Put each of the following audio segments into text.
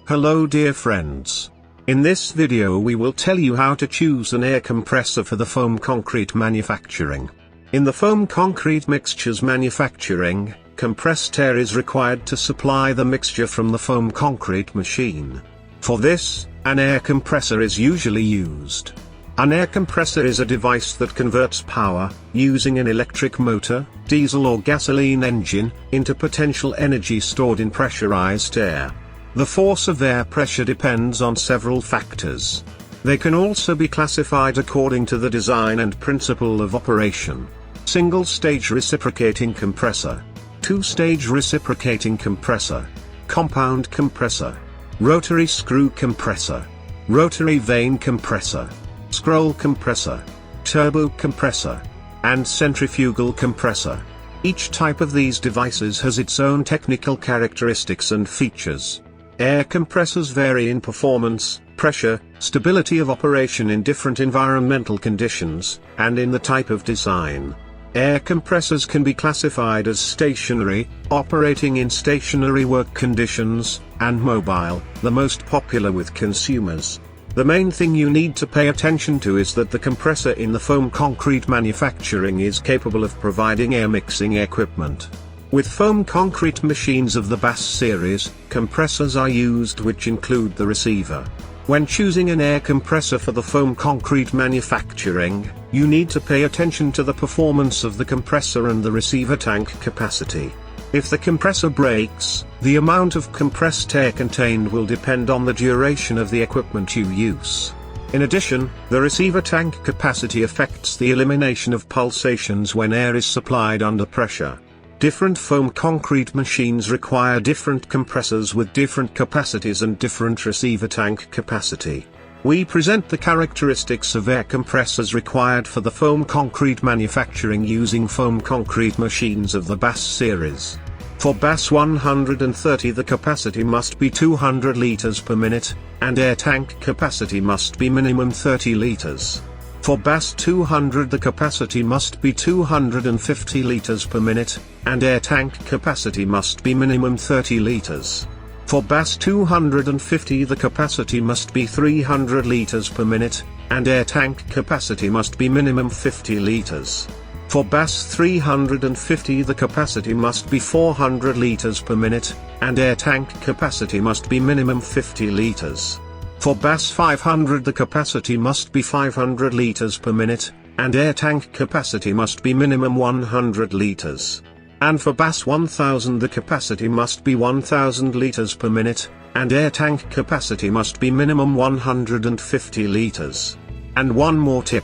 Hello dear friends. In this video we will tell you how to choose an air compressor for the foam concrete manufacturing. In the foam concrete mixtures manufacturing, compressed air is required to supply the mixture from the foam concrete machine. For this, an air compressor is usually used. An air compressor is a device that converts power, using an electric motor, diesel or gasoline engine, into potential energy stored in pressurized air. The force of air pressure depends on several factors. They can also be classified according to the design and principle of operation. Single-stage reciprocating compressor, two-stage reciprocating compressor, compound compressor, rotary screw compressor, rotary vane compressor, scroll compressor, turbo compressor, and centrifugal compressor. Each type of these devices has its own technical characteristics and features. Air compressors vary in performance, pressure, stability of operation in different environmental conditions, and in the type of design. Air compressors can be classified as stationary, operating in stationary work conditions, and mobile, the most popular with consumers. The main thing you need to pay attention to is that the compressor in the foam concrete manufacturing is capable of providing air mixing equipment. With foam concrete machines of the BAS series, compressors are used which include the receiver. When choosing an air compressor for the foam concrete manufacturing, you need to pay attention to the performance of the compressor and the receiver tank capacity. If the compressor breaks, the amount of compressed air contained will depend on the duration of the equipment you use. In addition, the receiver tank capacity affects the elimination of pulsations when air is supplied under pressure. Different foam concrete machines require different compressors with different capacities and different receiver tank capacity. We present the characteristics of air compressors required for the foam concrete manufacturing using foam concrete machines of the BAS series. For BAS 130 the capacity must be 200 liters per minute, and air tank capacity must be minimum 30 liters. For BAS 200 the capacity must be 250 liters per minute, and air tank capacity must be minimum 30 liters. For BAS 250 the capacity must be 300 liters per minute, and air tank capacity must be minimum 50 liters. For BAS 350 the capacity must be 400 liters per minute, and air tank capacity must be minimum 50 liters. For BAS 500 the capacity must be 500 liters per minute, and air tank capacity must be minimum 100 liters. And for BAS 1000 the capacity must be 1000 liters per minute, and air tank capacity must be minimum 150 liters. And one more tip.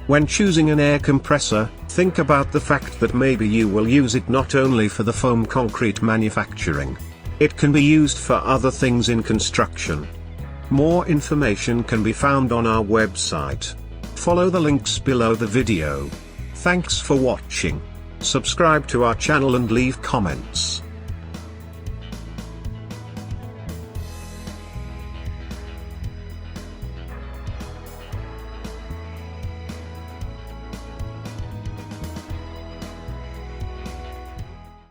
When choosing an air compressor, think about the fact that maybe you will use it not only for the foam concrete manufacturing. It can be used for other things in construction. More information can be found on our website. Follow the links below the video. Thanks for watching. Subscribe to our channel and leave comments.